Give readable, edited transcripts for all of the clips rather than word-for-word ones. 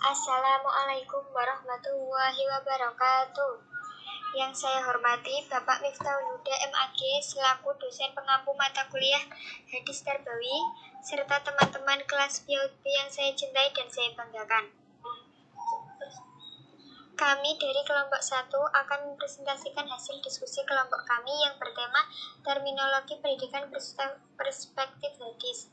Assalamualaikum warahmatullahi wabarakatuh. Yang saya hormati Bapak Miftahul Huda MAG selaku dosen pengampu mata kuliah Hadis Tarbawi serta teman-teman kelas PIAUD yang saya cintai dan saya banggakan. Kami dari kelompok 1 akan mempresentasikan hasil diskusi kelompok kami yang bertema terminologi pendidikan perspektif hadis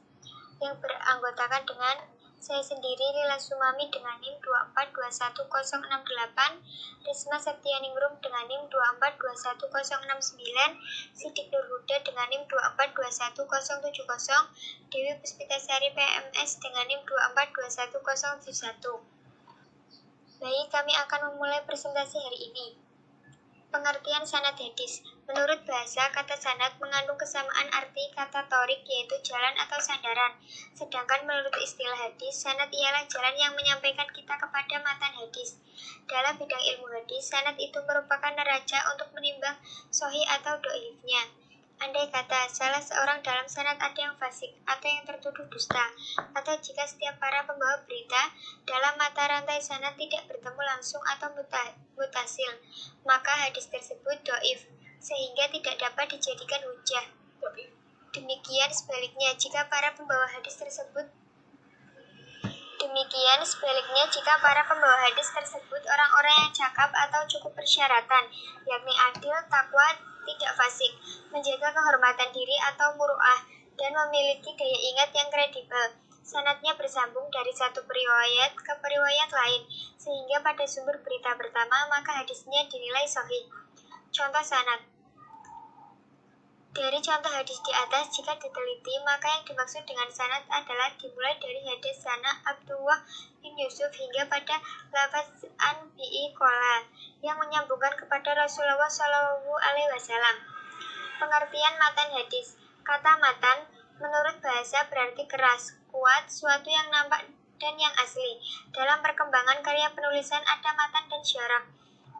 yang beranggotakan dengan saya sendiri, Lila Sumami dengan NIM 2421068, Risma Septianingrum dengan NIM 2421069, Sidik Nurhuda dengan NIM 2421070, Dewi Puspitasari PMS dengan NIM 2421071. Baik, kami akan memulai presentasi hari ini. Pengertian sanad hadis. Menurut bahasa, kata sanad mengandung kesamaan arti kata torik, yaitu jalan atau sandaran. Sedangkan menurut istilah hadis, sanad ialah jalan yang menyampaikan kita kepada matan hadis. Dalam bidang ilmu hadis, sanad itu merupakan neraca untuk menimbang sahih atau dhaifnya. Andai kata salah seorang dalam sanad ada yang fasik atau yang tertuduh dusta, atau jika setiap para pembawa berita dalam mata rantai sanad tidak bertemu langsung atau mutasil, maka hadis tersebut dhaif, sehingga tidak dapat dijadikan hujjah. Demikian sebaliknya jika para pembawa hadis tersebut orang-orang yang cakap atau cukup persyaratan, yakni adil, takwa, tidak fasik, menjaga kehormatan diri atau muru'ah, dan memiliki daya ingat yang kredibel. Sanadnya bersambung dari satu periwayat ke periwayat lain, sehingga pada sumber berita pertama maka hadisnya dinilai sahih. Contoh sanad. Dari contoh hadis di atas, jika diteliti, maka yang dimaksud dengan sanad adalah dimulai dari hadis sana Abdullah bin Yusuf hingga pada lafaz an bi'i qola yang menyambungkan kepada Rasulullah SAW. Pengertian matan hadis. Kata matan menurut bahasa berarti keras, kuat, suatu yang nampak dan yang asli. Dalam perkembangan karya penulisan ada matan dan syarah.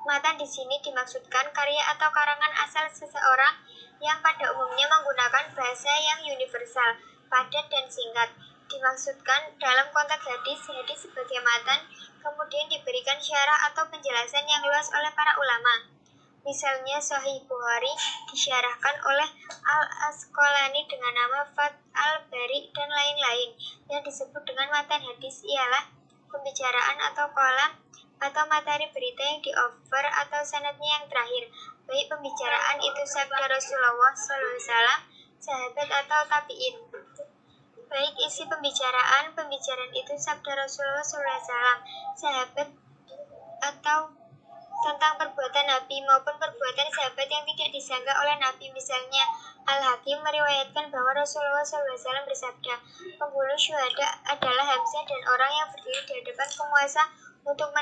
Matan di sini dimaksudkan karya atau karangan asal seseorang yang pada umumnya menggunakan bahasa yang universal, padat dan singkat. Dimaksudkan dalam konteks hadis sebagai matan, kemudian diberikan syarah atau penjelasan yang luas oleh para ulama. Misalnya Sahih Bukhari disyarahkan oleh Al-Asqalani dengan nama Fath al-Bari dan lain-lain. Yang disebut dengan matan hadis ialah pembicaraan atau kolam atau materi berita yang di-offer atau sanadnya yang terakhir, baik pembicaraan itu sabda Rasulullah SAW, sahabat atau tabi'in. Baik isi pembicaraan itu sabda Rasulullah SAW, sahabat atau tentang perbuatan Nabi maupun perbuatan sahabat yang tidak disangka oleh Nabi. Misalnya, Al-Hakim meriwayatkan bahwa Rasulullah SAW bersabda, penghulu syuhada adalah Hamzah dan orang yang berdiri di hadapan penguasa untuk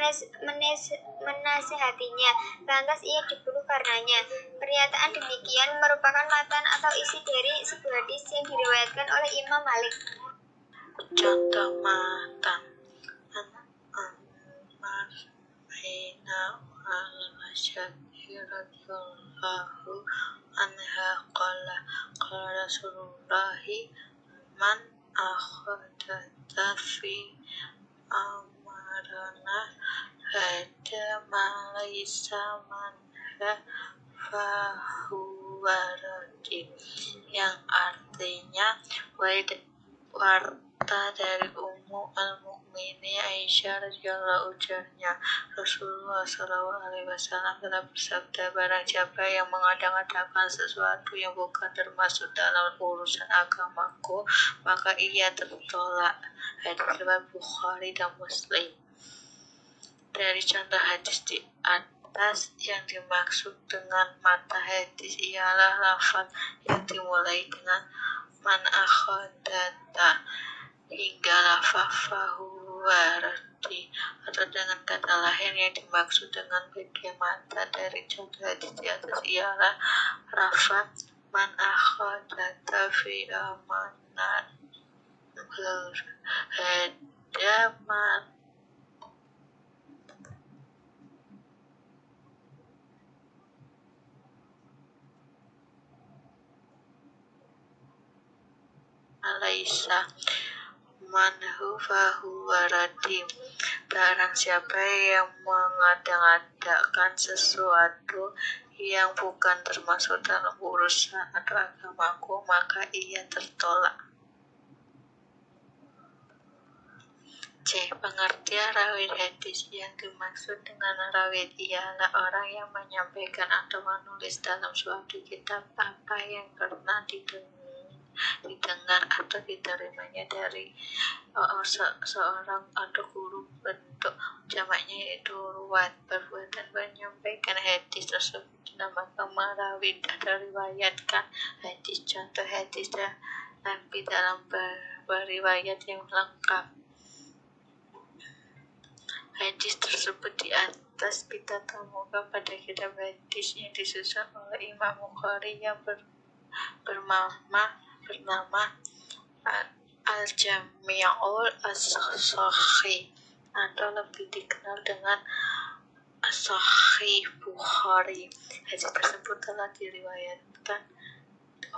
menasihatinya, lantas ia dibunuh karenanya. Pernyataan demikian merupakan matan atau isi dari sebuah hadis yang diriwayatkan oleh Imam Malik. Contoh matan Ammar bin al-Asy'ari radhiyallahu anha qala Rasulullah man akhadha fi amarana hada ma laysa manha fahuwa raddi, yang artinya warta dari Ummu al-Mukminin Aisyah radhiyallahu anha, Rasulullah SAW telah bersabda, barang siapa yang mengada-ngadakan sesuatu yang bukan termasuk dalam urusan agamaku, maka ia tertolak. Hadis riwayat Bukhari dan Muslim. Dari contoh hadis di atas, yang dimaksud dengan mata hadis ialah lafaz yang dimulai dengan man akhadata hingga lafaz fahuwa raddi, atau dengan kata lain yang dimaksud dengan bagian mata dari contoh hadis di atas ialah lafaz man akhadata fi amanat hada ma Alaysa manhu fahuwa waradi. Barang siapa yang mengada-adakan sesuatu yang bukan termasuk dalam urusan atau agamaku, maka ia tertolak. C. Pengertian rawit hadis. Yang dimaksud dengan rawit ialah orang yang menyampaikan atau menulis dalam suatu kitab apa yang pernah didengar atau diterimanya dari seorang atau guru. Bentuk jamaknya yaitu ruwat. Perbuatan menyampaikan hadis tersebut dinamakan merawit atau riwayatkan hadis. Contoh hadis Nabi dalam beriwayat yang lengkap. Hadis tersebut di atas kita temukan pada kitab hadis yang disusun oleh Imam Bukhari yang bernama Al-Jami'ul As-Sahih atau lebih dikenal dengan As-Sahih Bukhari. Hadis tersebut telah diriwayatkan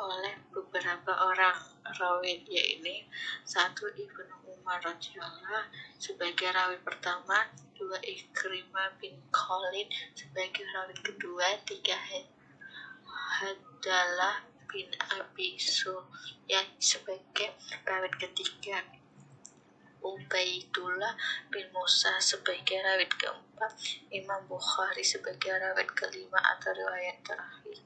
oleh beberapa orang rawi, yaitu 1. Ibnu Umar radhiyallahu sebagai rawi pertama, 2. Ikrimah bin Khalid sebagai rawi kedua, 3. Hadalah bin Abi Sufyan sebagai rawi ketiga, Ubaidullah bin Musa sebagai rawi keempat, Imam Bukhari sebagai rawi kelima atau riwayat terakhir.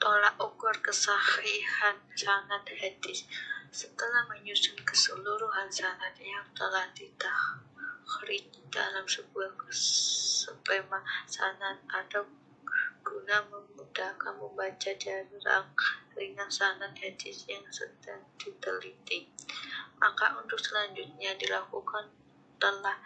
Tolak ukur kesahihan sanad hadis. Setelah menyusun keseluruhan sanad yang telah ditakhrij dalam sebuah skema sanad atau guna memudahkan membaca jarang ringan sanad hadis yang sedang diteliti, maka untuk selanjutnya dilakukan telah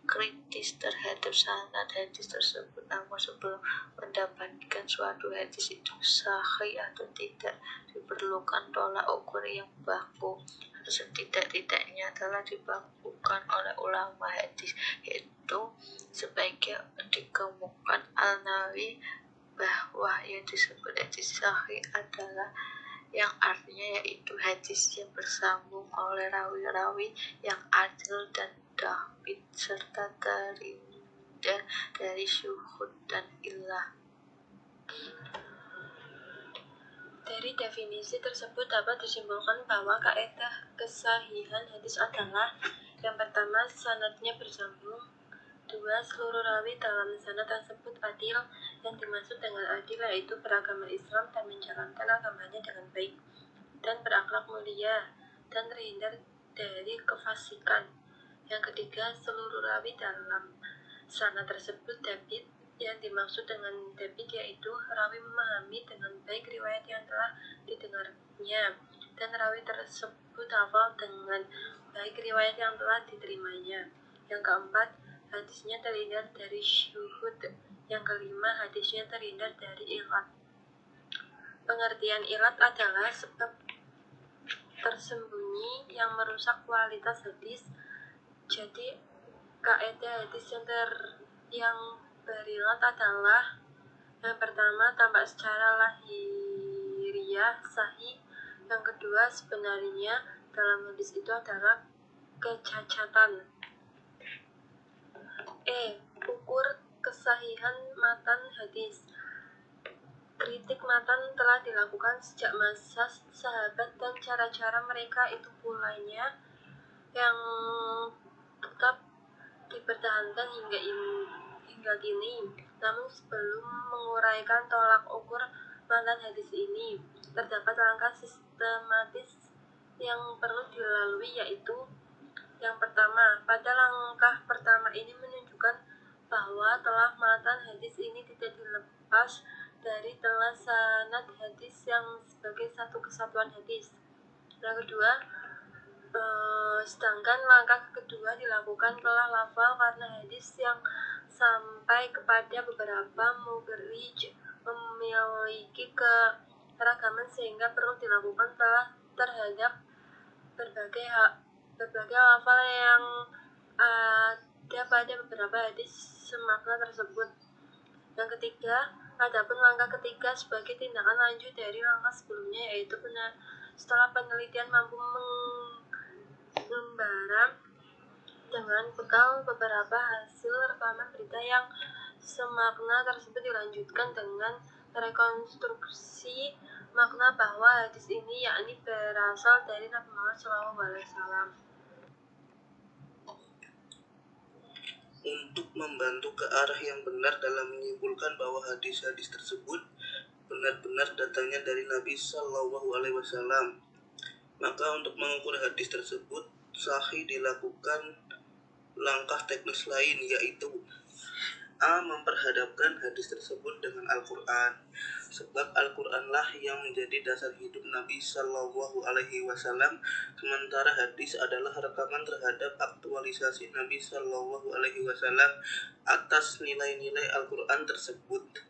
kritis terhadap sanad hadis tersebut. Namun sebelum mendapatkan suatu hadis itu sahih atau tidak, diperlukan tolak ukur yang baku atau setidak-tidaknya telah dibakukan oleh ulama hadis, yaitu sebagai dikemukakan Al-Nawawi bahwa yang disebut hadis sahih adalah yang artinya yaitu hadis yang bersambung oleh rawi-rawi yang adil dan dhabit serta terhindar dari syuhud dan illah. Dari definisi tersebut dapat disimpulkan bahwa kaidah kesahihan hadis adalah: yang pertama, sanadnya bersambung; 2. Seluruh rawi dalam sanad tersebut adil. Yang dimaksud dengan adil yaitu beragama Islam dan menjalankan agamanya dengan baik dan berakhlak mulia dan terhindar dari kefasikan. Yang ketiga, seluruh rawi dalam sanad tersebut dhabit. Yang dimaksud dengan dhabit yaitu rawi memahami dengan baik riwayat yang telah didengarnya dan rawi tersebut hafal dengan baik riwayat yang telah diterimanya. Yang keempat, hadisnya terhindar dari syuhud. Yang kelima, hadisnya terhindar dari ilat. Pengertian ilat adalah sebab tersembunyi yang merusak kualitas hadis. Jadi kaidah hadis yang berilat adalah: yang pertama, tampak secara lahiriah sahih; yang kedua, sebenarnya dalam hadis itu adalah kecacatan. Ukur kesahihan matan hadis. Kritik matan telah dilakukan sejak masa sahabat dan cara-cara mereka itu pulanya yang tetap dipertahankan hingga kini. Namun sebelum menguraikan tolak ukur matan hadis ini, terdapat langkah sistematis yang perlu dilalui, yaitu: yang pertama, pada langkah pertama ini menunjukkan bahwa telah matan hadis ini tidak dilepas dari telah sanad hadis yang sebagai satu kesatuan hadis. Yang kedua, sedangkan langkah kedua dilakukan telah lafal karena hadis yang sampai kepada beberapa mukhrij memiliki keragaman sehingga perlu dilakukan telah terhadap berbagai lafal yang ada pada beberapa hadis semakna tersebut. Yang ketiga, adapun langkah ketiga sebagai tindakan lanjut dari langkah sebelumnya, yaitu Setelah penelitian mampu mengembara dengan bekal beberapa hasil rekaman berita yang semakna tersebut, dilanjutkan dengan rekonstruksi makna bahwa hadis ini yakni berasal dari Nabi Muhammad SAW. Untuk membantu ke arah yang benar dalam menyimpulkan bahwa hadis-hadis tersebut benar-benar datangnya dari Nabi Shallallahu Alaihi Wasallam, maka untuk mengukur hadis tersebut sahih dilakukan langkah teknis lain, yaitu A. Memperhadapkan hadis tersebut dengan Al-Quran, sebab Al-Quranlah yang menjadi dasar hidup Nabi Shallallahu Alaihi Wasallam, sementara hadis adalah rekaman terhadap aktualisasi Nabi Shallallahu Alaihi Wasallam atas nilai-nilai Al-Quran tersebut.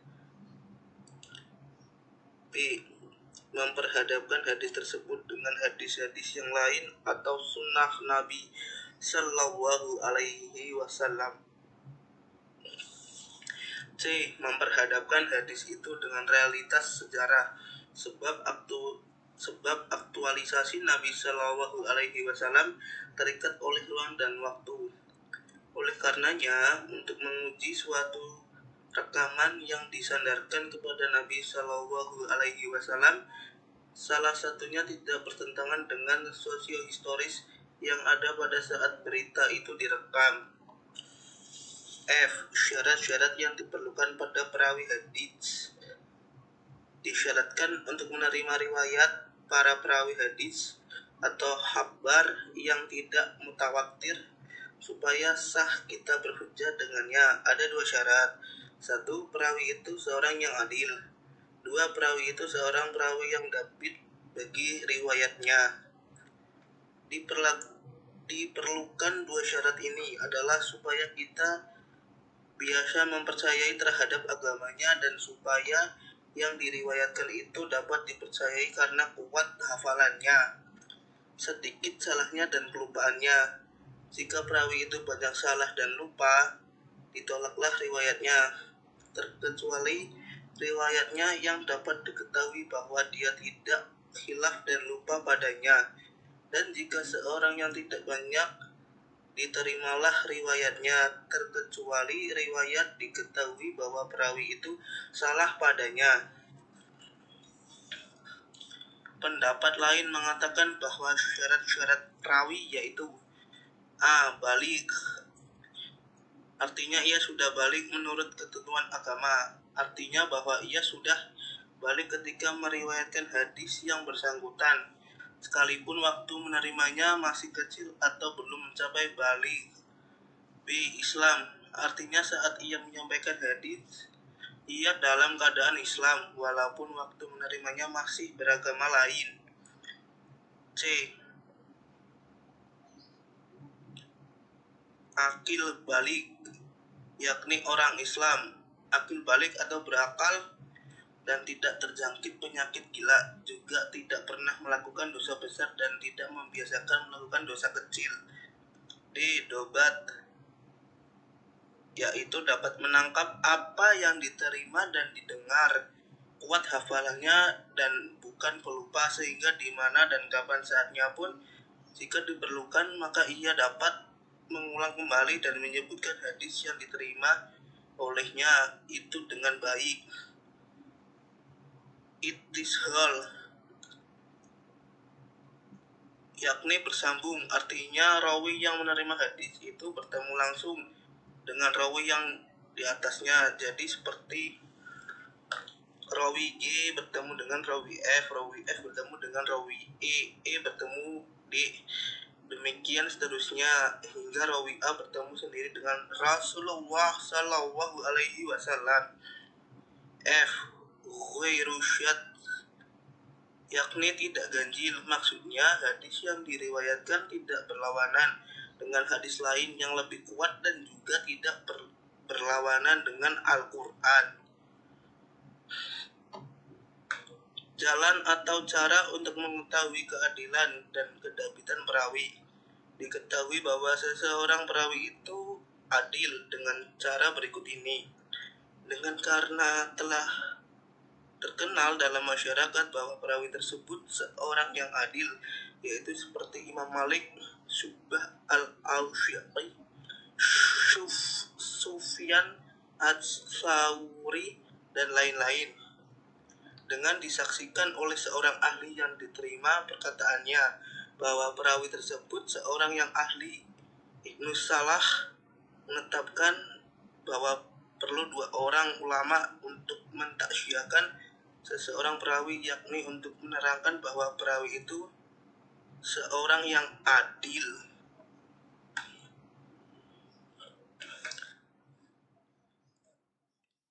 B. Memperhadapkan hadis tersebut dengan hadis-hadis yang lain atau sunnah Nabi Shallallahu Alaihi Wasallam. C. Memperhadapkan hadis itu dengan realitas sejarah, sebab aktualisasi Nabi Shallallahu Alaihi Wasallam terikat oleh ruang dan waktu. Oleh karenanya, untuk menguji suatu rekaman yang disandarkan kepada Nabi Shallallahu Alaihi Wasallam, salah satunya tidak bertentangan dengan sosiohistoris yang ada pada saat berita itu direkam. F. Syarat-syarat yang diperlukan pada perawi hadis. Disyaratkan untuk menerima riwayat para perawi hadis atau khabar yang tidak mutawatir supaya sah kita berhujjah dengannya. Ada 2 syarat. 1. Perawi itu seorang yang adil. 2. Perawi itu seorang perawi yang dhabit bagi riwayatnya. Diperlukan 2 syarat ini adalah supaya kita biasa mempercayai terhadap agamanya dan supaya yang diriwayatkan itu dapat dipercayai karena kuat hafalannya, sedikit salahnya dan kelupaannya. Jika perawi itu banyak salah dan lupa, ditolaklah riwayatnya, terkecuali riwayatnya yang dapat diketahui bahwa dia tidak khilaf dan lupa padanya. Dan jika seorang yang tidak banyak, diterimalah riwayatnya, terkecuali riwayat diketahui bahwa perawi itu salah padanya. Pendapat lain mengatakan bahwa syarat-syarat perawi yaitu A. Baligh, artinya ia sudah baligh menurut ketentuan agama, artinya bahwa ia sudah baligh ketika meriwayatkan hadis yang bersangkutan, sekalipun waktu menerimanya masih kecil atau belum mencapai baligh. B. Islam, artinya saat ia menyampaikan hadis, ia dalam keadaan Islam walaupun waktu menerimanya masih beragama lain. C. Akil baligh, yakni orang Islam, akil baligh atau berakal dan tidak terjangkit penyakit gila, juga tidak pernah melakukan dosa besar dan tidak membiasakan melakukan dosa kecil. D. Dobat, yaitu dapat menangkap apa yang diterima dan didengar, kuat hafalannya dan bukan pelupa, sehingga di mana dan kapan saatnya pun jika diperlukan maka ia dapat mengulang kembali dan menyebutkan hadis yang diterima olehnya itu dengan baik. Ittishal, yakni bersambung, artinya rawi yang menerima hadis itu bertemu langsung dengan rawi yang di atasnya. Jadi seperti rawi G bertemu dengan rawi F bertemu dengan rawi E bertemu D, demikian seterusnya hingga rawi A bertemu sendiri dengan Rasulullah Shallallahu Alaihi Wasallam. F. Ghairu syadz, yakni tidak ganjil, maksudnya hadis yang diriwayatkan tidak berlawanan dengan hadis lain yang lebih kuat dan juga tidak berlawanan dengan Al-Quran. Jalan atau cara untuk mengetahui keadilan dan kedabitan perawi. Diketahui bahwa seseorang perawi itu adil dengan cara berikut ini. Karena telah terkenal dalam masyarakat bahwa perawi tersebut seorang yang adil, yaitu seperti Imam Malik, Syu'bah al-Auza'i, Sufyan ats-Tsauri, dan lain-lain. Dengan disaksikan oleh seorang ahli yang diterima perkataannya bahwa perawi tersebut seorang yang ahli, Ibnu Salah menetapkan bahwa perlu 2 orang ulama untuk mentaksyiahkan seseorang perawi, yakni untuk menerangkan bahwa perawi itu seorang yang adil.